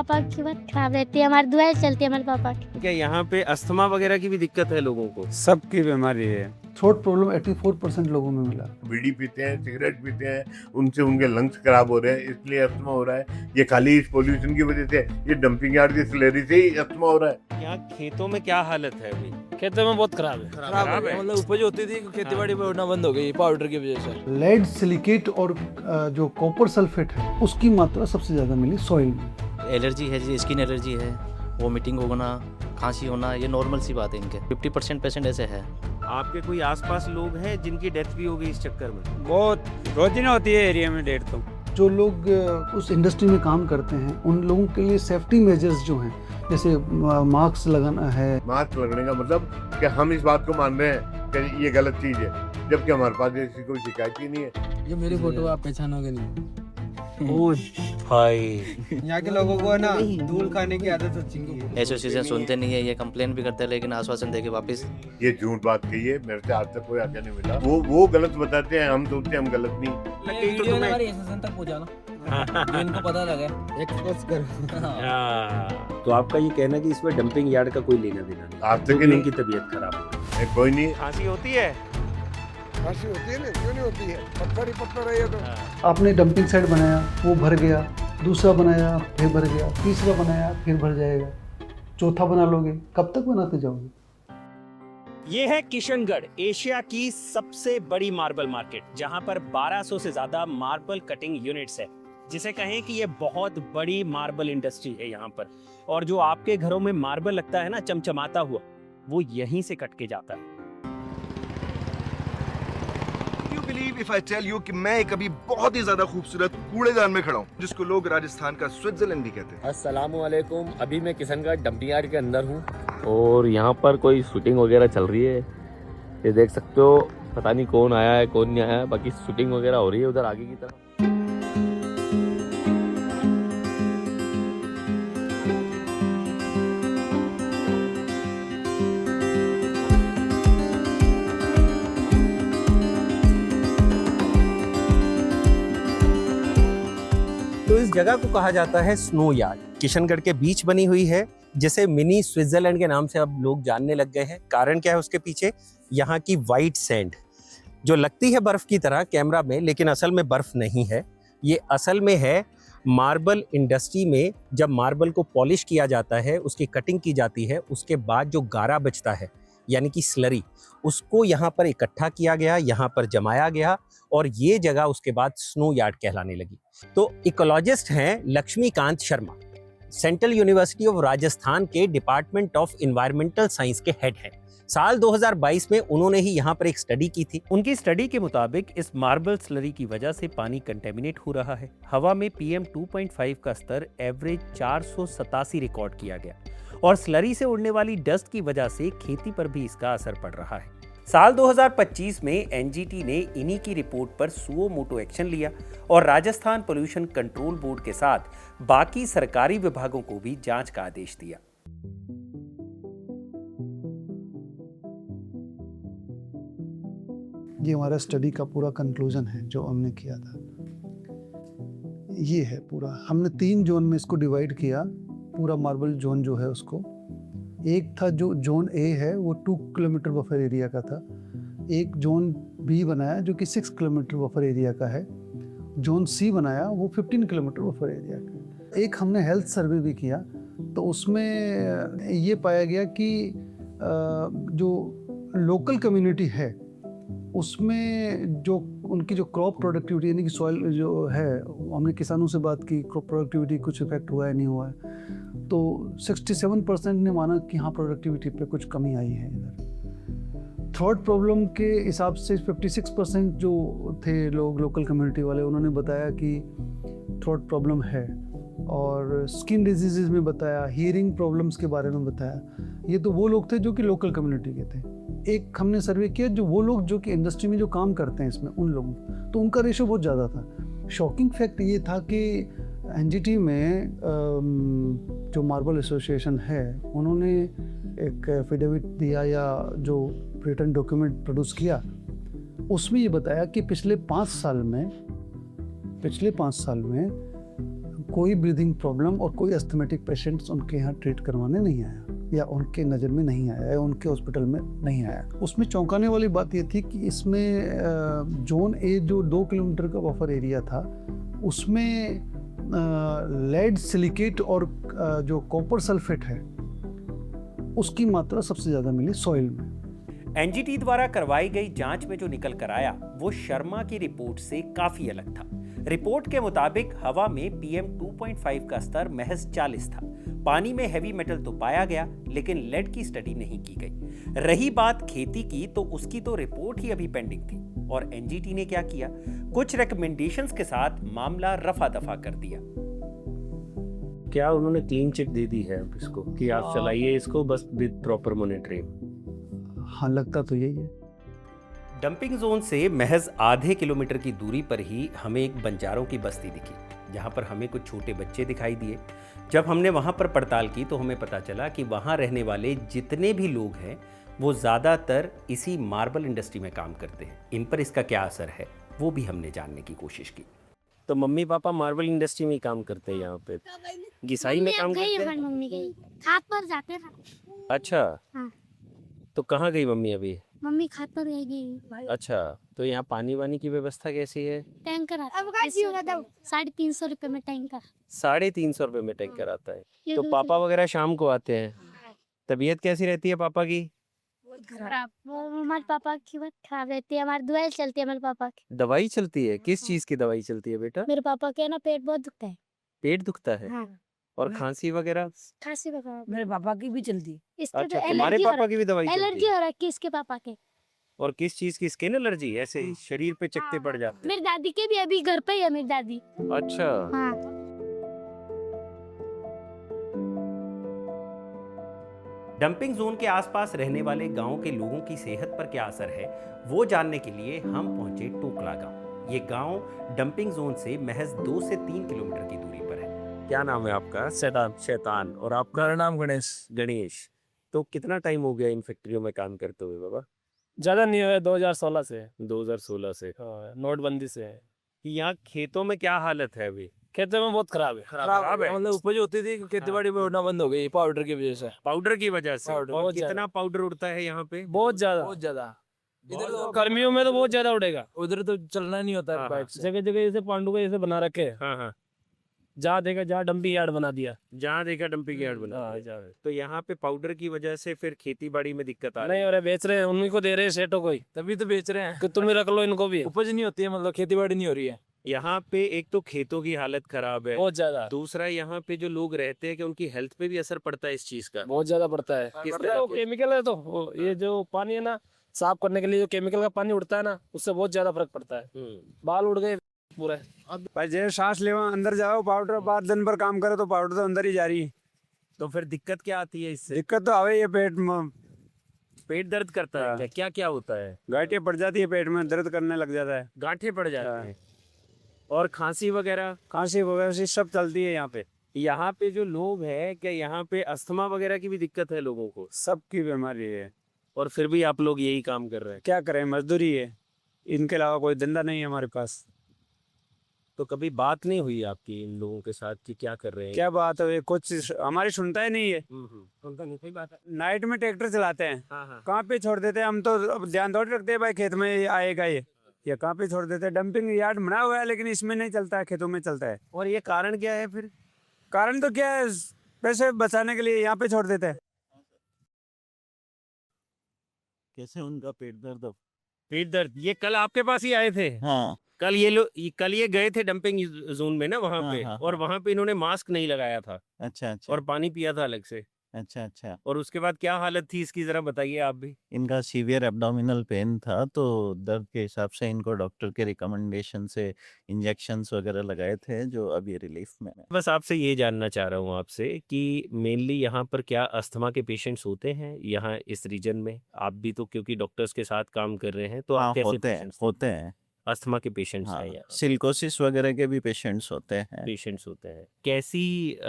पापा की तबीयत खराब रहती है, हमारी दुआएं चलती है हमारे पापा की। क्या यहाँ पे अस्थमा वगैरह की भी दिक्कत है लोगों को? सबकी बीमारी है। थ्रोट प्रॉब्लम 84% लोगों में मिला। बीड़ी पीते हैं, सिगरेट पीते हैं, उनसे उनके लंग्स खराब हो रहे हैं, इसलिए अस्थमा हो रहा है। ये खाली इस पोल्यूशन की वजह से, ये डंपिंग यार्ड की स्लरी से ही अस्थमा हो रहा है। यहाँ खेतों में क्या हालत है अभी? खेतों में बहुत खराब है। खराब है। मतलब उपज होती थी, खेती बाड़ी में होना बंद हो गई पाउडर की वजह से। लेड सिलिकेट और जो कॉपर सल्फेट है उसकी मात्रा सबसे ज़्यादा मिली सॉइल में। एलर्जी है, जी स्किन एलर्जी है, वोमिटिंग होना, खांसी होना, ये नॉर्मल सी बात है इनके। 50% पेशेंट ऐसे है। आपके कोई आसपास लोग हैं जिनकी डेथ भी हो गई इस चक्कर में? बहुत रोजाना होती है एरिया में डेढ़ तो। जो लोग उस इंडस्ट्री में काम करते हैं उन लोगों के लिए सेफ्टी मेजर्स जो हैं, जैसे मास्क लगाना है। मास्क लगने का मतलब कि हम इस बात को मान रहे हैं कि ये गलत चीज है, जबकि हमारे पास ऐसी कोई शिकायत ही नहीं है। ये मेरी फोटो आप पहचानोगे नहीं। भाई यहाँ के लोगों को ना धूल खाने की आदत हो चुकी है। एसोसिएशन सुनते नहीं है, ये कंप्लेन भी करते हैं लेकिन आश्वासन देके वापस। ये झूठ बात कही है, मेरे से आज तक कोई आगे नहीं मिला। वो गलत बताते हैं, हम सोचते हैं हम गलत नहीं। ये वीडियो ना हमारी एसोसिएशन तक पहुंचाना, जो इनको पता लगे एक्सपोज करो। तो आपका ये कहना कि इसमें डंपिंग यार्ड का कोई लेना देना नहीं? आज तक नहीं। उनकी तबीयत खराब हो नहीं, कोई नहीं। खांसी होती है? खांसी होती है ना, क्यों नहीं होती है? पत्थर ही पत्थर है ये तो। आपने डंपिंग साइट बनाया, वो भर गया, दूसरा बनाया फिर भर गया, तीसरा बनाया फिर भर जाएगा, चौथा बना लोगे, कब तक बनाते जाओगे? ये है किशनगढ़, एशिया की सबसे बड़ी मार्बल मार्केट, जहां पर 1200 से ज्यादा मार्बल कटिंग यूनिट्स है। जिसे कहें कि ये बहुत बड़ी मार्बल इंडस्ट्री है यहाँ पर। और जो आपके घरों में मार्बल लगता है ना चमचमाता हुआ, वो यहीं से कट के जाता है। Believe if I tell you कि मैं एक अभी बहुत ही ज्यादा खूबसूरत कूड़ेदान में खड़ा हूँ, जिसको लोग राजस्थान का स्विट्जरलैंड भी कहते हैं। अस्सलामुअलैकुम। अभी मैं किशनगढ़ डंपिंग यार्ड के अंदर हूँ और यहाँ पर कोई शूटिंग वगैरह चल रही है। ये देख सकते हो, पता नहीं कौन आया है कौन नहीं आया है, बाकी शूटिंग वगैरह हो रही है उधर आगे की तरफ। तो इस जगह को कहा जाता है स्नो यार्ड। किशनगढ़ के बीच बनी हुई है, जिसे मिनी स्विट्जरलैंड के नाम से अब लोग जानने लग गए हैं। कारण क्या है उसके पीछे? यहाँ की वाइट सैंड, जो लगती है बर्फ की तरह कैमरा में, लेकिन असल में बर्फ नहीं है। ये असल में है मार्बल इंडस्ट्री में जब मार्बल को पॉलिश किया जाता है, उसकी कटिंग की जाती है, उसके बाद जो गारा बचता है यानी कि स्लरी, उसको यहाँ पर इकट्ठा किया गया, यहाँ पर जमाया गया और ये जगह उसके बाद स्नो यार्ड कहलाने लगी। तो इकोलॉजिस्ट हैं Lakshmikant Sharma, central university of Rajasthan के डिपार्टमेंट ऑफ एनवायरमेंटल साइंस के हेड हैं। साल 2022 में उन्होंने ही यहाँ पर एक स्टडी की थी। उनकी स्टडी के मुताबिक इस मार्बल स्लरी की वजह से पानी कंटेमिनेट हो रहा है। हवा में PM 2.5 का स्तर एवरेज 487 रिकॉर्ड किया गया और स्लरी से उड़ने वाली डस्ट की वजह से खेती पर भी इसका असर पड़ रहा है। साल 2025 में NGT ने इन्हीं की रिपोर्ट पर सुओ मोटो एक्शन लिया और राजस्थान पोल्यूशन कंट्रोल बोर्ड के साथ बाकी सरकारी विभागों को भी जांच का आदेश दिया। ये हमारा स्टडी का पूरा कंक्लूजन है जो हमने किया था। ये है पूरा, हमने 3 जोन में इसको डिवाइड किया। पूरा मार्बल जोन जो है उसको, एक था जो जोन ए है वो 2 किलोमीटर बफर एरिया का था। एक जोन बी बनाया जो कि 6 किलोमीटर बफर एरिया का है। जोन सी बनाया वो 15 किलोमीटर बफर एरिया का। एक हमने हेल्थ सर्वे भी किया, तो उसमें ये पाया गया कि जो लोकल कम्युनिटी है उसमें जो उनकी जो क्रॉप प्रोडक्टिविटी यानी कि सॉइल जो है, हमने किसानों से बात की, क्रॉप प्रोडक्टिविटी कुछ इफेक्ट हुआ है नहीं हुआ है, तो 67% ने माना कि हाँ प्रोडक्टिविटी पे कुछ कमी आई है इधर। थ्रोट प्रॉब्लम के हिसाब से 56% जो थे लोग लोकल कम्युनिटी वाले, उन्होंने बताया कि थ्रोट प्रॉब्लम है। और स्किन डिजीज़ में बताया, हियरिंग प्रॉब्लम्स के बारे में बताया। ये तो वो लोग थे जो कि लोकल कम्युनिटी के थे। एक हमने सर्वे किया जो वो लोग जो कि इंडस्ट्री में जो काम करते हैं इसमें, उन लोगों, तो उनका रेशो बहुत ज़्यादा था। शॉकिंग फैक्ट ये था कि NGT में जो मार्बल एसोसिएशन है उन्होंने एक एफिडेविट दिया या जो रिटन डॉक्यूमेंट प्रोड्यूस किया, उसमें ये बताया कि पिछले 5 साल में कोई ब्रीदिंग प्रॉब्लम और कोई अस्थमेटिक पेशेंट्स उनके यहाँ ट्रीट करवाने नहीं आया या उनके नज़र में नहीं आया या उनके हॉस्पिटल में नहीं आया। उसमें चौंकाने वाली बात ये थी कि इसमें जोन ए जो 2 किलोमीटर का बफर एरिया था उसमें लेड सिलिकेट और जो कॉपर सल्फेट है उसकी मात्रा सबसे ज़्यादा मिली सॉइल में। एनजीटी द्वारा करवाई गई जांच में जो निकल कर आया वो शर्मा की रिपोर्ट से काफी अलग था। रिपोर्ट के मुताबिक हवा में PM 2.5 का स्तर महज 40 था। पानी में हैवी मेटल तो पाया गया लेकिन लेड की स्टडी नहीं की गई। रही बात खेती की तो उसकी तो रिपोर्ट ही अभी पेंडिंग थी और एनजीटी ने क्या किया, कुछ रिकमेंडेशंस के साथ मामला रफा दफा कर दिया। क्या उन्होंने क्लीन चिट दे दी है अब इसको कि आप चलाइए इसको बस विद प्रॉपर मॉनिटरिंग? हाँ, लगता तो यही है। डंपिंग जोन से महज आधे किलोमीटर की दूरी पर ही हमें एक बंजारों की बस्ती दिखी जहां पर हमें कुछ छोटे बच्चे दिखाई दिए। जब हमने वहां पर पड़ताल की तो हमें पता चला कि वहां रहने वाले जितने भी लोग हैं वो ज़्यादातर इसी मार्बल इंडस्ट्री में काम करते हैं। इन पर इसका क्या असर है वो भी हमने जानने की कोशिश की। तो मम्मी पापा मार्बल इंडस्ट्री में ही काम करते हैं यहाँ पे, घिसाई में काम करते हैं? मम्मी गई खाद पर जाते ना। अच्छा हाँ। तो कहाँ गई मम्मी अभी? मम्मी खाद पर गई। अच्छा, तो यहाँ पानी वानी की व्यवस्था कैसी है? टैंकर आता है 350 रुपए में टैंकर। 350 रुपए में टैंकर आता है। ये तो दूसरी- पापा वगैरह शाम को आते हैं। तबीयत कैसी रहती है पापा की? खराब। वो हमारे पापा की बात खराब रहती है, हमारी दवाई चलती है हमारे पापा की। दवाई चलती है? किस चीज की दवाई चलती है बेटा? मेरे पापा के ना पेट बहुत दुखता है। पेट दुखता है हाँ। और खांसी वगैरह? खांसी वगैरह मेरे पापा की भी चलती। इसको अच्छा, तो तुम्हारे पापा की भी दवाई चलती एलर्जी है? हो रहा है किसके पापा के। और किस चीज की? Skin allergy? ऐसे ही शरीर पे चकते पड़ जाते मेरी दादी के भी अभी घर पे ही है मेरी दादी। हैं? अच्छा, हाँ। डंपिंग जोन के आसपास रहने वाले गांव के लोगों की सेहत पर क्या असर है वो जानने के लिए हम पहुंचे टोकला गांव। ये गांव डंपिंग जोन से महज 2 से 3 किलोमीटर की दूरी पर है। क्या नाम है आपका? शैतान। और आपका? मेरा नाम गणेश। गणेश। तो कितना टाइम हो गया इन फैक्ट्रियों में काम करते हुए बाबा? ज्यादा नहीं हुआ, 2016 से। 2016 से। हाँ, नोटबंदी से है। कि यहाँ खेतों में क्या हालत है अभी? खेतों में बहुत खराब है। खराब है? मतलब उपज होती थी, खेती बाड़ी में उड़ना बंद हो गई पाउडर की वजह से। पाउडर की वजह से? पाउडर, और बहुत कितना पाउडर उड़ता है यहाँ पे? बहुत ज्यादा। इधर तो गर्मियों में तो बहुत ज्यादा उड़ेगा, उधर तो चलना नहीं होता है बाइक से। जगह जगह जैसे पांडु का जैसे बना रखे हैं। हाँ हाँ, जहाँ देखा जहाँ डंपिंग यार्ड बना दिया। जहाँ देखा डंपिंग यार्ड बना। हाँ, जहाँ। तो यहाँ पे पाउडर की वजह से फिर खेती बाड़ी में दिक्कत आ रही नहीं है? हो रहा, बेच रहे हैं, उन्हीं को दे रहे हैं सेठों को ही, तभी तो बेच रहे हैं कि तुम ही रख लो इनको भी। उपज नहीं होती है, मतलब खेती बाड़ी नहीं हो रही है यहाँ पे। एक तो खेतों की हालत खराब है, बहुत ज्यादा। दूसरा यहाँ पे जो लोग रहते हैं कि उनकी हेल्थ पे भी असर पड़ता है इस चीज का। बहुत ज्यादा पड़ता है। किस पड़ता तरह है, वो के? केमिकल है, तो वो ये जो पानी है ना साफ करने के लिए जो केमिकल का पानी उड़ता है ना, उससे बहुत ज्यादा फर्क पड़ता है। बाल उड़ गए पूरा। भाई जैसे सांस ले अंदर जाओ पाउडर बाद दिन भर काम करे तो पाउडर तो अंदर ही जा रही है। तो फिर दिक्कत क्या आती है इससे? दिक्कत तो आवे ये पेट में पेट दर्द करता है हाँ। क्या? क्या क्या होता है? गांठें पड़ जाती है, पेट में दर्द करने लग जाता है, गांठें पड़ जाते हाँ। हैं और खांसी वगैरह? खांसी वगैरह से सब चलती है यहाँ पे। यहाँ पे जो लोग हैं क्या यहाँ पे अस्थमा वगैरह की भी दिक्कत है लोगों को? सबकी बीमारी है, और फिर भी आप लोग यही काम कर रहे हैं? क्या करें, मजदूरी है, इनके अलावा कोई धंधा नहीं है हमारे पास। तो कभी बात नहीं हुई आपकी इन लोगों के साथ कि क्या कर रहे हैं? क्या बात है, कुछ हमारी सुनता ही नहीं है। उनका नहीं कोई बात है। नाइट में ट्रैक्टर चलाते हैं, हाँ हाँ। कहाँ पे छोड़ देते हैं, हम तो अब ध्यान थोड़ी रखते हैं भाई खेत में आएगा ये कहाँ पे छोड़ देते हैं। डंपिंग यार्ड बना हुआ है लेकिन इसमें नहीं चलता है, खेतों में चलता है। और ये कारण क्या है फिर? कारण तो क्या है, पैसे बचाने के लिए यहाँ पे छोड़ देते हैं। कैसे उनका पेट दर्द? पेट दर्द ये कल आपके पास ही आए थे? हाँ कल ये गए थे डंपिंग जोन में ना वहाँ हाँ, पे, हाँ, और वहाँ पे इन्होंने मास्क नहीं लगाया था अच्छा अच्छा और पानी पिया था अलग से। अच्छा अच्छा। और उसके बाद क्या हालत थी इसकी जरा बताइए आप भी। इनका सीवियर एब्डोमिनल पेन था तो दर्द के हिसाब से इनको डॉक्टर के रिकमेंडेशन से इंजेक्शंस वगैरह लगाए थे जो अभी रिलीफ में है। बस आपसे ये जानना चाह रहा हूँ आपसे कि मेनली यहाँ पर क्या अस्थमा के पेशेंट्स होते हैं यहाँ इस रीजन में? आप भी तो क्योंकि डॉक्टर्स के साथ काम कर रहे हैं तो हाँ आप कैसे होते हैं अस्थमा के पेशेंट्स हाँ, हैं यहाँ? सिलिकोसिस वगैरह के भी पेशेंट्स होते हैं। पेशेंट्स होते हैं। कैसी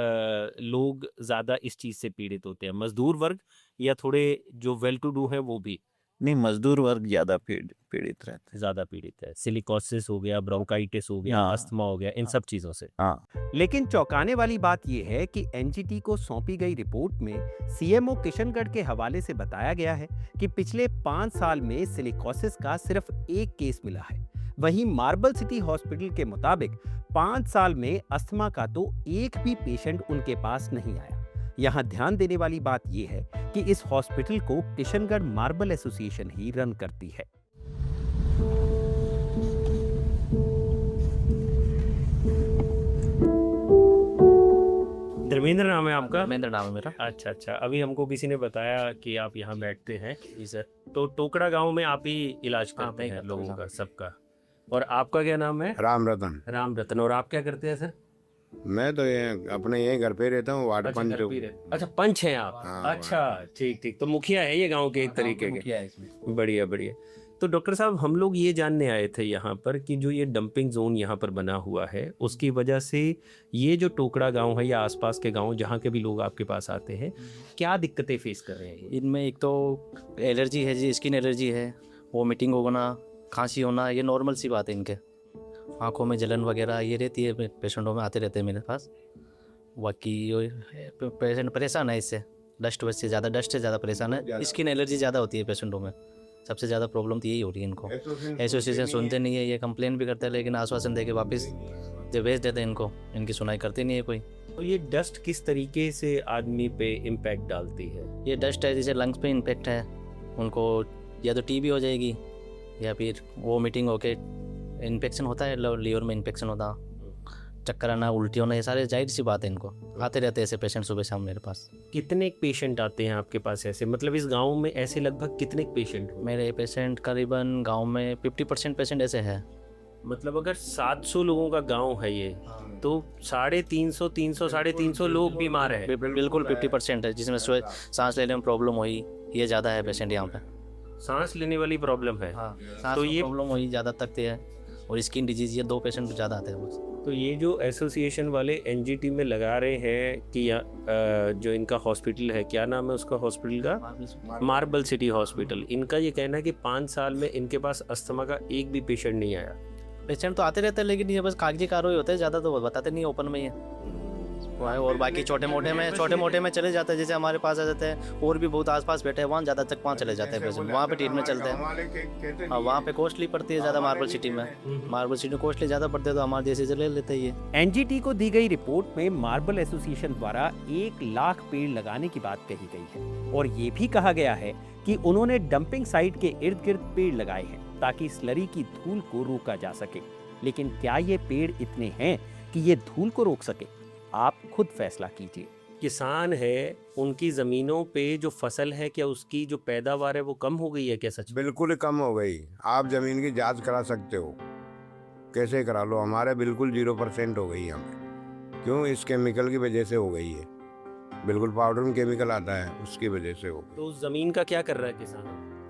लोग ज्यादा इस चीज से पीड़ित होते हैं, मजदूर वर्ग या थोड़े जो वेल टू डू हैं वो भी? नहीं, मजदूर वर्ग ज्यादा पीड़ित रहते हैं। ज्यादा पीड़ित है, सिलिकोसिस हो गया, ब्रोंकाइटिस हो गया, हाँ। अस्थमा हो गया, इन सब चीजों से। हाँ। लेकिन चौंकाने वाली बात यह है कि एनजीटी को सौंपी गई रिपोर्ट में सीएमओ किशनगढ़ के हवाले से बताया गया है कि पिछले 5 साल में सिलिकोसिस का सिर्फ 1 केस मिला है। वहीं मार्बल सिटी हॉस्पिटल के मुताबिक 5 साल में अस्थमा का तो एक भी पेशेंट उनके पास नहीं आया। यहाँ ध्यान देने वाली बात यह है कि इस हॉस्पिटल को किशनगढ़ मार्बल एसोसिएशन ही रन करती है। धर्मेंद्र नाम है आपका? धर्मेंद्र नाम है मेरा। अच्छा अच्छा, अभी हमको किसी ने बताया कि आप यहाँ बैठते हैं। जी सर। तो टोकड़ा गांव में आप ही इलाज करते हैं लोगों का, सबका। और आपका क्या नाम है? राम रतन। राम रतन। और आप क्या करते हैं सर? मैं तो ये अपने यही घर पे रहता हूँ, वार्ड पंच। अच्छा, पंच हैं आप? हाँ, अच्छा, ठीक ठीक। तो मुखिया है ये गांव के एक तरीके के? बढ़िया बढ़िया। तो डॉक्टर साहब, हम लोग ये जानने आए थे यहाँ पर कि जो ये डंपिंग जोन यहाँ पर बना हुआ है, उसकी वजह से ये जो टोकड़ा गांव है या आसपास के गांव जहाँ के भी लोग आपके पास आते हैं, क्या दिक्कतें फेस कर रहे हैं? इनमें एक तो एलर्जी है जी, स्किन एलर्जी है, वोमिटिंग होना, खांसी होना, ये नॉर्मल सी बात है इनके। आँखों में जलन वगैरह ये रहती है, पेशेंटों में आते रहते हैं मेरे पास। बाकी पेशेंट परेशान है इससे, डस्ट से ज़्यादा परेशान है। स्किन एलर्जी ज़्यादा होती है पेशेंटों में, सबसे ज़्यादा प्रॉब्लम तो यही हो रही है इनको। एसोसिएशन सुनते नहीं है, ये कंप्लेन भी करते हैं लेकिन आश्वासन दे के वापस भेज देते हैं इनको, इनकी सुनाई करते नहीं है कोई। तो ये डस्ट किस तरीके से आदमी पे इम्पैक्ट डालती है? ये डस्ट है, जैसे लंग्स पे इम्पैक्ट है, उनको या तो टीबी हो जाएगी या फिर वोमिटिंग होके इन्फेक्शन होता है, लीवर में इन्फेक्शन होता, चक्कर आना, उल्टी होना, ये सारे जाहिर सी बात है। इनको आते रहते हैं ऐसे पेशेंट सुबह शाम मेरे पास। कितने पेशेंट आते हैं आपके पास ऐसे? मतलब इस गांव में ऐसे लगभग कितने पेशेंट? मेरे पेशेंट करीबन गांव में 50% पेशेंट ऐसे हैं। मतलब अगर 700 लोगों का गांव है ये, तो 350 लोग बीमार हैं। बिल्कुल 50% है, जिसमें सांस लेने में प्रॉब्लम हुई, ये ज़्यादा है पेशेंट यहाँ पे। सांस लेने वाली प्रॉब्लम है? हाँ, सांस तो में ये प्रॉब्लम हुई ज़्यादा तक है, और स्किन डिजीज, ये 2 पेशेंट ज़्यादा आते हैं बस। तो ये जो एसोसिएशन वाले एनजीटी में लगा रहे हैं कि जो इनका हॉस्पिटल है, क्या नाम है उसका हॉस्पिटल का? Marble city hospital. इनका ये कहना है कि 5 साल में इनके पास अस्थमा का एक भी पेशेंट नहीं आया। पेशेंट तो आते रहते हैं लेकिन ये बस कागजी कार्रवाई होते हैं, ज़्यादा तो बताते नहीं ओपन में ये। और बाकी छोटे मोटे में चले जाते हैं, जैसे हमारे पास आ जाते हैं और भी बहुत आसपास बैठे हैं, वहाँ ज़्यादा तक वहाँ चले जाते हैं पेशेंट, वहाँ पे ट्रीटमेंट चलते हैं। और वहाँ पे कॉस्टली पड़ती है ज़्यादा, मार्बल सिटी में कॉस्टली ज़्यादा पड़ते हैं, तो हमारे जैसे ले लेते हैं ये। एनजीटी को दी गई रिपोर्ट में मार्बल एसोसिएशन द्वारा 1 लाख पेड़ लगाने की बात कही गई है, और ये भी कहा गया है कि उन्होंने डंपिंग साइट के इर्द गिर्द पेड़ लगाए हैं ताकि स्लरी की धूल को रोका जा सके। लेकिन क्या ये पेड़ इतने हैं कि ये धूल को रोक सके? आप खुद फैसला कीजिए। किसान है, उनकी जमीनों पे जो फसल है, क्या उसकी जो पैदावार है वो कम हो गई है क्या? सच? बिल्कुल कम हो गई। आप जमीन की जांच करा सकते हो, कैसे करा लो, हमारे बिल्कुल 0% हो गई हमें। क्यों? इस केमिकल की वजह से हो गई है, बिल्कुल पाउडर में केमिकल आता है, उसकी वजह से हो गई। तो उस जमीन का क्या कर रहा है किसान?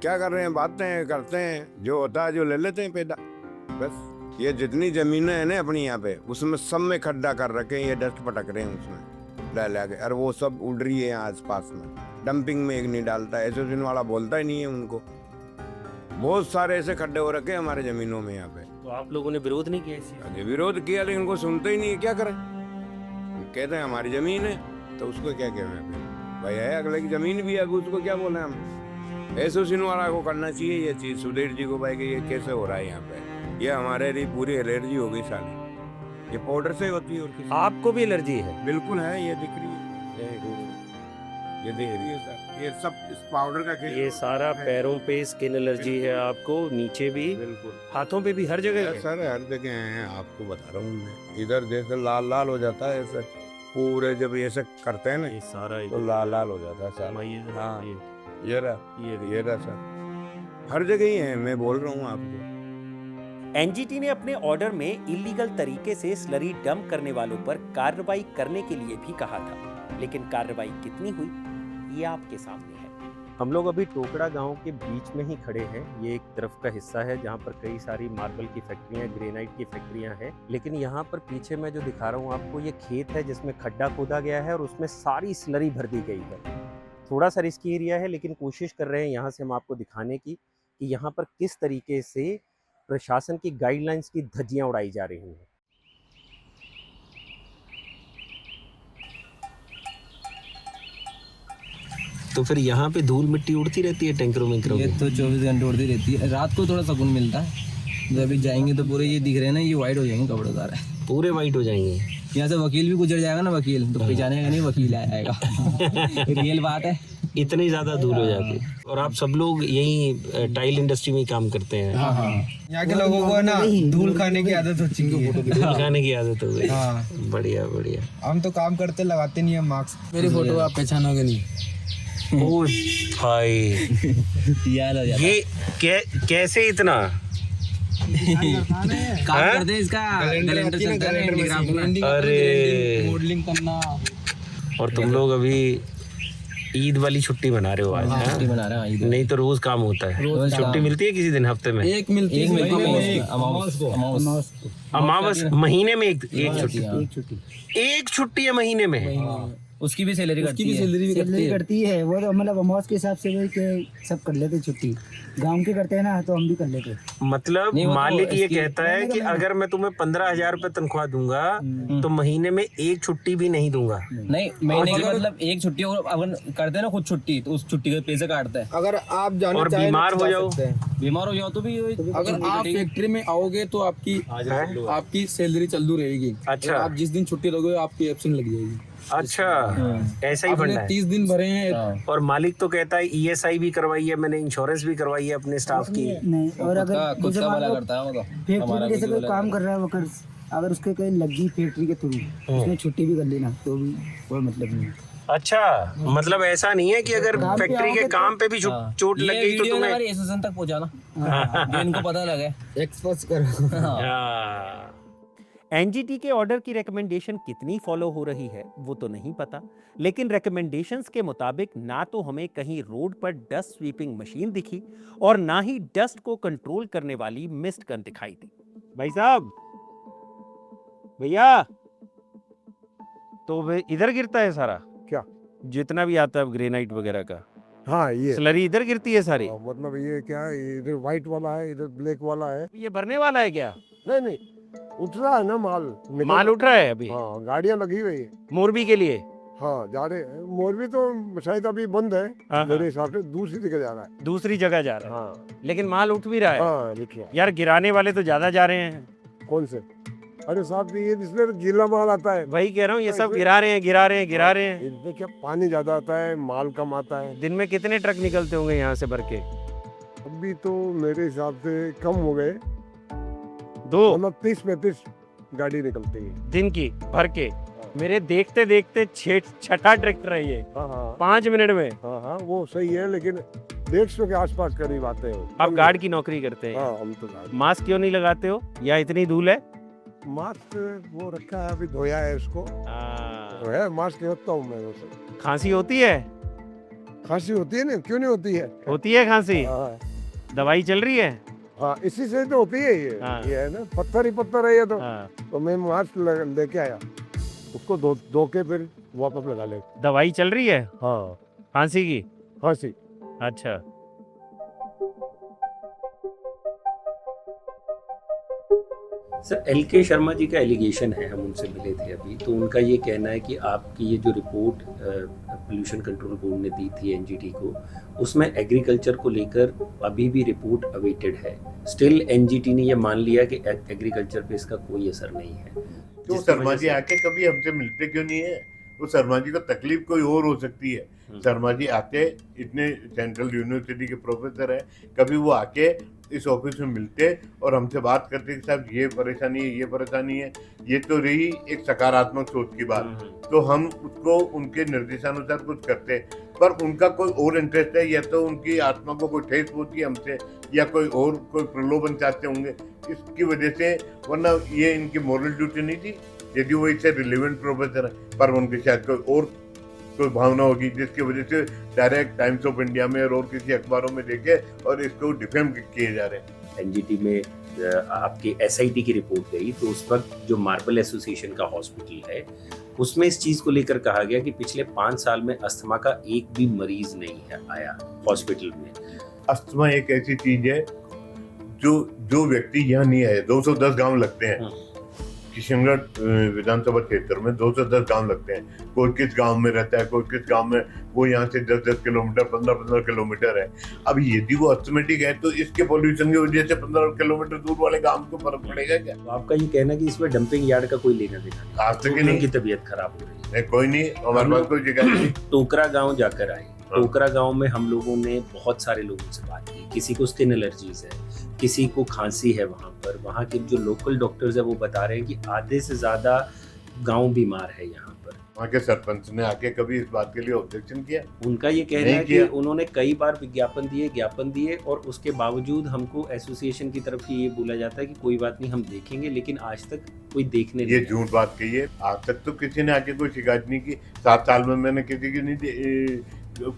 क्या कर रहे हैं? बातें करते हैं, जो होता है जो ले लेते हैं पैदा, बस। ये जितनी जमीनें हैं ना अपनी यहाँ पे, उसमें सब में खड्डा कर रखे हैं, ये डस्ट पटक रहे हैं उसमें ला के, और वो सब उड़ रही है यहाँ आसपास में। डंपिंग में एक नहीं डालता, एसोसिएशन वाला बोलता ही नहीं है उनको। बहुत सारे ऐसे खड्डे हो रखे हैं हमारे जमीनों में यहाँ पे। तो आप लोगों ने विरोध नहीं किया इसी? अरे विरोध किया, लेकिन उनको सुनते ही नहीं है, क्या करें? कहते हैं हमारी जमीन है, तो उसको क्या कहें भाई? है अगले की जमीन भी है, उसको क्या बोले हम? एसोसिएशन वाला को करना चाहिए ये चीज, सुधीर जी को भाई, कि ये कैसे हो रहा है यहाँ पे। ये हमारे लिए पूरी एलर्जी हो गई साली, ये पाउडर से होती है। और किसी आपको भी एलर्जी है? बिल्कुल है, ये दिख रही है, ये दिख रही है सर, ये सब इस पाउडर का। ये सारा पैरों पे स्किन एलर्जी है आपको, नीचे भी, बिल्कुल हाथों पे भी, हर जगह है सर, हर जगह है। आपको बता रहा हूँ मैं, इधर जैसे लाल लाल हो जाता है सर, पूरे जब ऐसे करते हैं ना, ये सारा तो लाल लाल हो जाता है सर। हाँ, ये रहा सर, हर जगह ही है, मैं बोल रहा हूँ आपको। एनजीटी ने अपने ऑर्डर में इलीगल तरीके से स्लरी डंप करने वालों पर कार्रवाई करने के लिए भी कहा था, लेकिन कार्रवाई कितनी हुई ये आपके सामने है। हम लोग अभी टोकड़ा गांव के बीच में ही खड़े हैं। ये एक तरफ का हिस्सा है जहां पर कई सारी मार्बल की फैक्ट्रियां, ग्रेनाइट की फैक्ट्रियां हैं, लेकिन यहां पर पीछे मैं जो दिखा रहा हूं आपको, ये खेत है जिसमें खड्डा खोदा गया है और उसमें सारी स्लरी भर दी गई है। थोड़ा सा रिस्की एरिया है, लेकिन कोशिश कर रहे हैं यहाँ से हम आपको दिखाने की कि यहाँ पर किस तरीके से प्रशासन की गाइडलाइंस की धज्जियाँ उड़ाई जा रही हैं। तो फिर यहाँ पे धूल मिट्टी उड़ती रहती है टैंकरों में? ये तो 24 घंटे उड़ती रहती है। रात को थोड़ा सुकून मिलता है, जब अभी जाएंगे तो पूरे ये दिख रहे हैं ना, ये वाइट हो जाएंगे कपड़े सारे, पूरे वाइट हो जाएंगे। यहाँ से वकील भी गुजर जाएगा ना, वकील तो पहचानेगा नहीं, वकील आएगा। रियल बात है, इतनी ज्यादा धूल हो जाती है। और आप सब लोग यही टाइल इंडस्ट्री में ही काम करते हैं? हाँ। यहाँ के लोगों को ना धूल खाने की आदत हो चुकी है। धूल खाने की आदत हो गई। बढ़िया बढ़िया। हम तो काम करते लगाते नहीं है मास्क। मेरी फोटो आप पहचानोगे नहीं। ओ भाई, ये कैसे इतना काम करते हैं इसका? कैलेंडर चलता है, अरे मॉडलिंग करना। और तुम लोग अभी ईद वाली छुट्टी मना रहे हो आज? छुट्टी मना रहे हैं, नहीं तो रोज काम होता है। छुट्टी मिलती है किसी दिन हफ्ते में? एक मिलती है, अमावस महीने में एक छुट्टी है महीने में। उसकी भी सैलरी करती है वो, तो मतलब अमावस के हिसाब से वही के सब कर लेते छुट्टी। गांव के करते हैं ना, तो हम भी कर लेते। मतलब मालिक ये कहता है कि अगर मैं तुम्हें 15,000 रुपए तनख्वाह दूंगा तो महीने में एक छुट्टी भी नहीं दूंगा। नहीं, महीने की मतलब एक छुट्टी, और अगर करते हैं ना खुद छुट्टी, तो उस छुट्टी के पैसे काटता है। अगर आप जाना और बीमार हो जाओ तो भी, अगर आप फैक्ट्री में आओगे तो आपकी सैलरी चालू रहेगी। अच्छा, आप जिस दिन छुट्टी लोगे आपकी एब्सेंट लग जाएगी। अच्छा, ऐसा ही फंडा है। 30 दिन भरे हैं। और मालिक तो कहता है ESI भी करवाई है मैंने, इंश्योरेंस भी करवाई है अपने स्टाफ की। नहीं, और अगर खुद का भला करता है वो, तो फैक्ट्री में जैसे कोई काम कर रहा है, वो अगर उसके कहीं लगी फैक्ट्री के थ्रू, उसने छुट्टी भी कर लेना तो भी कोई मतलब नहीं। अच्छा, मतलब ऐसा नहीं है कि अगर फैक्ट्री के काम पे भी चोट लग गई तो तुम्हें एसोसिएशन तक पहुंचाना, जो इनको पता लगे, एक्सपोज करो। एनजीटी के ऑर्डर की रिकमेंडेशन कितनी फॉलो हो रही है वो तो नहीं पता, लेकिन रिकमेंडेशंस के मुताबिक ना तो हमें कहीं रोड पर डस्ट स्वीपिंग मशीन दिखी और ना ही डस्ट को कंट्रोल करने वाली मिस्ट गन दिखाई दी। भाई साहब, भैया, तो इधर गिरता है सारा क्या? जितना भी आता है ग्रेनाइट वगैरह का? हाँ, ये स्लरी इधर गिरती है सारी? मतलब ये क्या है, इधर व्हाइट वाला है, इधर ब्लैक वाला है। ये भरने वाला है क्या? नहीं, उठ रहा है ना माल उठ रहा है अभी। हाँ, गाड़ियाँ लगी हुई है मोरबी के लिए। हाँ, जा रहे हैं। मोरबी तो शायद अभी बंद है मेरे हिसाब से, दूसरी जगह जा रहा है। दूसरी जगह जा रहा है। हाँ, लेकिन माल उठ भी रहा है। हाँ, लिखिए। यार, गिराने वाले तो ज्यादा जा रहे हैं। कौन से? अरे साहब, ये इसमें गीला माल आता है। वही कह रहा हूँ, ये सब गिरा रहे हैं। इसमें क्या पानी ज्यादा आता है, माल कम आता है। दिन में कितने ट्रक निकलते होंगे यहाँ से भर के? अभी तो मेरे हिसाब से कम हो गए, 2 मतलब 30-35 गाड़ी निकलती है दिन की भर के। मेरे देखते देखते 6ठा ट्रैक्टर है ये। हाँ, 5 मिनट में। हाँ, वो सही है, लेकिन 150 के आसपास करीब आते हो। आप गार्ड की नौकरी करते हैं? हाँ, हम तो मास्क क्यों नहीं लगाते हो, या इतनी धूल है? मास्क वो रखा है, अभी धोया है उसको। तो है, मास्क रखता हूँ मैं। वैसे खांसी होती है? खांसी होती है ना, क्यों नहीं होती है? होती है खांसी। हाँ, दवाई चल रही है? हाँ, इसी से तो होती है ये। हाँ। ये है ना, पत्थर ही पत्थर है ये तो। हाँ। तो मैं मास्क लेके आया, उसको धो के फिर वापस लगा ले। दवाई चल रही है? हाँ, खांसी की? खांसी। अच्छा। सर, LK शर्मा जी का एलिगेशन है, हम उनसे मिले थे अभी, तो उनका ये कहना है कि आपकी ये जो रिपोर्ट पोल्यूशन कंट्रोल बोर्ड ने दी थी NGT को, उसमें एग्रीकल्चर को लेकर अभी भी रिपोर्ट अवेटेड है। स्टिल NGT ने ये मान लिया कि एग्रीकल्चर पे इसका कोई असर नहीं है। तो शर्मा जी आके कभी हमसे मिलते क्यों नहीं है? वो शर्मा जी को तकलीफ कोई और हो सकती है। शर्मा जी आके, इतने सेंट्रल यूनिवर्सिटी के प्रोफेसर है, कभी वो आके इस ऑफिस में मिलते और हमसे बात करते कि साहब ये परेशानी है। ये तो रही एक सकारात्मक सोच की बात, तो हम उसको उनके निर्देशानुसार कुछ करते। पर उनका कोई और इंटरेस्ट है, या तो उनकी आत्मा को कोई ठेस होती है हमसे, या कोई प्रलोभन चाहते होंगे इसकी वजह से, वरना ये इनकी मॉरल ड्यूटी नहीं थी। यदि वो इससे रिलेवेंट प्रोफेसर है, पर उनके शायद कोई भावना होगी जिसकी वजह से डायरेक्ट टाइम्स ऑफ इंडिया में और किसी अखबारों में देखे और इसको डिफेम किए जा रहे हैं। NGT में आपके SIT की रिपोर्ट गई तो उस वक्त जो मार्बल एसोसिएशन का हॉस्पिटल है उसमें इस चीज़ को लेकर कहा गया कि पिछले 5 साल में अस्थमा का एक भी मरीज नहीं है आया हॉस्पिटल में। अस्थमा एक ऐसी चीज है जो व्यक्ति यहाँ नहीं आए। 210 गांव लगते हैं किशनगढ़ विधानसभा क्षेत्र में, 210 गांव लगते हैं। कोई किस गांव में रहता है, कोई किस गांव में, वो यहाँ से 10-10 किलोमीटर 15-15 किलोमीटर है। अब यदि वो अस्थमेटिक है तो इसके पोल्यूशन की वजह से 15 किलोमीटर दूर वाले गांव को फर्क पड़ेगा क्या? तो आपका ये कहना है कि इसमें डंपिंग यार्ड का कोई लेना देना नहीं, आज तक नहीं की तबीयत खराब हो रही है? कोई नहीं, हमारे पास कोई शिकायत नहीं। टोकरा गांव जाकर आए, टोकरा गांव में हम लोगों ने बहुत सारे लोगों से बात की, किसी को स्किन एलर्जीज है, किसी को खांसी है। वहाँ के जो लोकल डॉक्टर्स है वो बता रहे हैं कि आधे से ज्यादा गांव बीमार है यहाँ पर। वहाँ के सरपंच ने आके कभी इस बात के लिए ऑब्जेक्शन किया? उनका ये कहना है कि उन्होंने कई बार ज्ञापन दिए और उसके बावजूद हमको एसोसिएशन की तरफ से ये बोला जाता है कि कोई बात नहीं, हम देखेंगे, लेकिन आज तक कोई देखने ये झूठ बात कही है। आज तक तो किसी ने आके कोई शिकायत नहीं की। 7 साल में मैंने किसी की नहीं,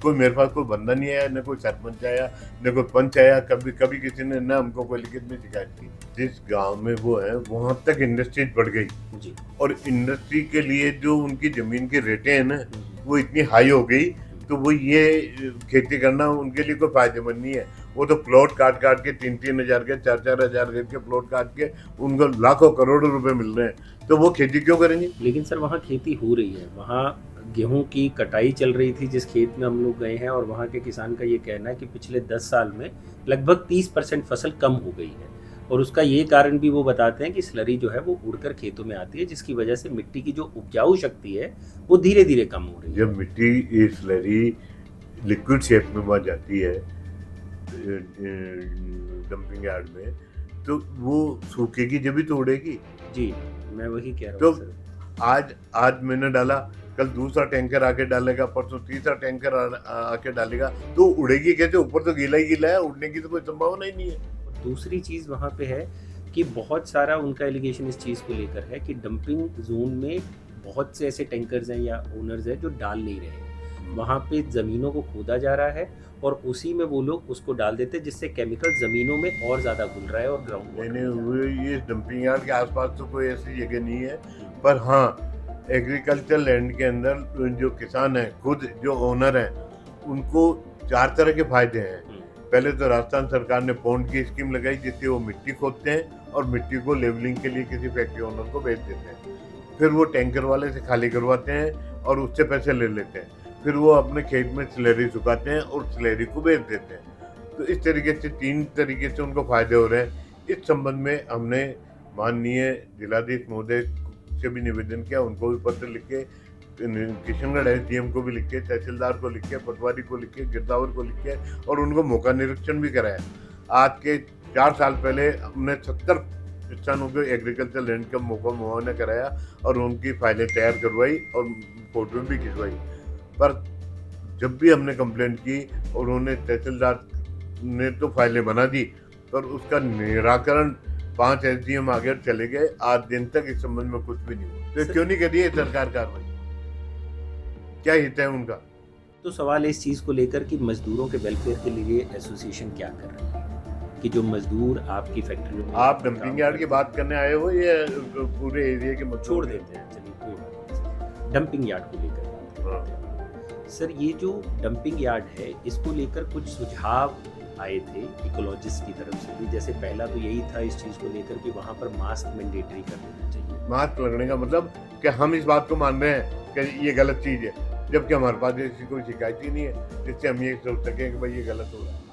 कोई मेरे पास कोई बंदा नहीं आया, न कोई सरपंच आया, न कोई पंच आया, कभी किसी ने न हमको कोई लिखित में शिकायत की। जिस गांव में वो है वहां तक इंडस्ट्रीज बढ़ गई जी, और इंडस्ट्री के लिए जो उनकी जमीन की रेटें हैं ना वो इतनी हाई हो गई, तो वो ये खेती करना उनके लिए कोई फायदेमंद नहीं है। वो तो प्लॉट काट के 3-3 हजार के 4-4 हजार के प्लॉट काट के उनको लाखों करोड़ों रुपए मिल रहे हैं, तो वो खेती क्यों करेंगे? लेकिन सर वहाँ खेती हो रही है, वहाँ गेहूं की कटाई चल रही थी जिस खेत में हम लोग गए हैं, और वहाँ के किसान का ये कहना है कि पिछले 10 साल में लगभग 30% फसल कम हो गई है। और उसका ये कारण भी वो बताते हैं कि स्लरी जो है वो उड़कर खेतों में आती है, जिसकी वजह से मिट्टी की जो उपजाऊ शक्ति है वो धीरे धीरे कम हो रही है। जब मिट्टी स्लरी लिक्विड शेप में वहाँ जाती है डंपिंग यार्ड में, तो वो सूखेगी जब भी तो उड़ेगी। जी, मैं वही कह रहा हूँ। तो आज मैंने डाला, कल दूसरा टैंकर आके डालेगा, परसों तीसरा टैंकर आके डालेगा, तो उड़ेगी कैसे? ऊपर तो गीला ही गीला है, उड़ने की तो कोई संभावना ही नहीं है। दूसरी चीज़ वहाँ पे है कि बहुत सारा उनका एलिगेशन इस चीज़ को लेकर है कि डंपिंग जोन में बहुत से ऐसे टैंकर्स हैं या ओनर्स हैं जो डाल नहीं रहे हैं। वहाँ पे ज़मीनों को खोदा जा रहा है और उसी में वो लोग उसको डाल देते हैं, जिससे केमिकल ज़मीनों में और ज़्यादा घुल रहा है और ग्राउंड नहीं, ये डंपिंग यार्ड के आसपास तो कोई ऐसी जगह नहीं है, पर हाँ एग्रीकल्चर लैंड के अंदर जो किसान हैं, खुद जो ओनर हैं, उनको 4 तरह के फायदे हैं। पहले तो राजस्थान सरकार ने पॉन्ड की स्कीम लगाई, जिससे वो मिट्टी खोदते हैं और मिट्टी को लेवलिंग के लिए किसी फैक्ट्री ओनर को बेच देते हैं। फिर वो टैंकर वाले से खाली करवाते हैं और उससे पैसे ले लेते हैं। फिर वो अपने खेत में स्लैरी सुखाते हैं और स्लैरी को बेच देते हैं। तो इस तरीके से 3 तरीके से उनको फायदे हो रहे हैं। इस संबंध में हमने माननीय जिलाधीश महोदय से भी निवेदन किया, उनको भी पत्र लिख के, किशनगढ़ SDM को भी लिख के, तहसीलदार को लिख के, पटवारी को लिख के, गिरदावर को लिख के, और उनको मौका निरीक्षण भी कराया। आज के 4 साल पहले हमने 70 किसानों को एग्रीकल्चर लैंड का मुआवजा कराया और उनकी फाइलें तैयार करवाई और फोटो भी खिंचवाई। पर जब भी हमने कंप्लेंट की और उन्होंने, तहसीलदार ने तो फाइलें बना दी, पर उसका निराकरण 5 SDM आगे चले गए। आज दिन तक इस संबंध में कुछ भी नहीं हुआ। तो क्यों नहीं करी है सरकार कार्रवाई? क्या हित है उनका? तो सवाल है इस चीज़ को लेकर कि मजदूरों के वेलफेयर के लिए एसोसिएशन क्या कर रही है, कि जो मजदूर आपकी फैक्ट्री में, आप डंपिंग यार्ड की बात करने आए हो, ये पूरे एरिया के मजदूर छोड़ देते हैं। चलिए कोई बात नहीं, डंपिंग यार्ड को लेकर बात करते हैं। सर, ये जो डंपिंग यार्ड है, इसको लेकर कुछ सुझाव आए थे इकोलॉजिस्ट की तरफ से भी। जैसे पहला तो यही था इस चीज़ को लेकर कि वहाँ पर मास्क मैंडेटरी कर देना चाहिए। मास्क लगने का मतलब कि हम इस बात को मान रहे हैं कि ये गलत चीज़ है, जबकि हमारे पास ऐसी कोई शिकायत ही नहीं है जिससे हम ये सोच सकें कि भाई ये गलत हो रहा है।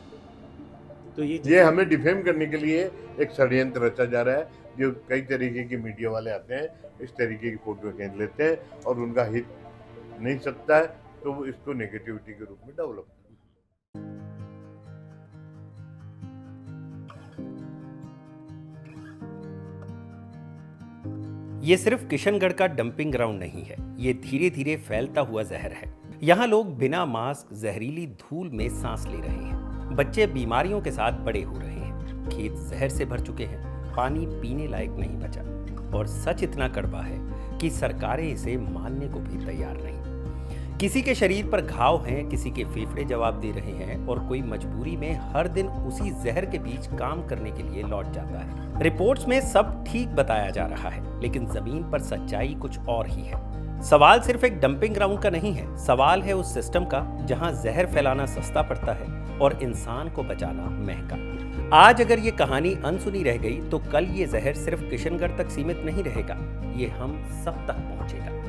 तो ये हमें डिफेम करने के लिए एक षड्यंत्र रचा जा रहा है, जो कई तरीके के मीडिया वाले आते हैं, इस तरीके की फोटो खींच लेते हैं और उनका हित नहीं सकता है, तो वो इसको नेगेटिविटी के रूप में डेवलप। ये सिर्फ किशनगढ़ का डंपिंग ग्राउंड नहीं है, ये धीरे धीरे फैलता हुआ जहर है। यहाँ लोग बिना मास्क जहरीली धूल में सांस ले रहे हैं, बच्चे बीमारियों के साथ बड़े हो रहे हैं, खेत जहर से भर चुके हैं, पानी पीने लायक नहीं बचा, और सच इतना कड़वा है कि सरकारें इसे मानने को भी तैयार नहीं। किसी के शरीर पर घाव हैं, किसी के फेफड़े जवाब दे रहे हैं और कोई मजबूरी में हर दिन उसी जहर के बीच काम करने के लिए लौट जाता है। रिपोर्ट्स में सब ठीक बताया जा रहा है, लेकिन जमीन पर सच्चाई कुछ और ही है। सवाल सिर्फ एक डंपिंग ग्राउंड का नहीं है, सवाल है उस सिस्टम का जहां जहर फैलाना सस्ता पड़ता है और इंसान को बचाना महंगा। आज अगर ये कहानी अनसुनी रह गई तो कल ये जहर सिर्फ किशनगढ़ तक सीमित नहीं रहेगा, ये हम सब तक पहुंचेगा।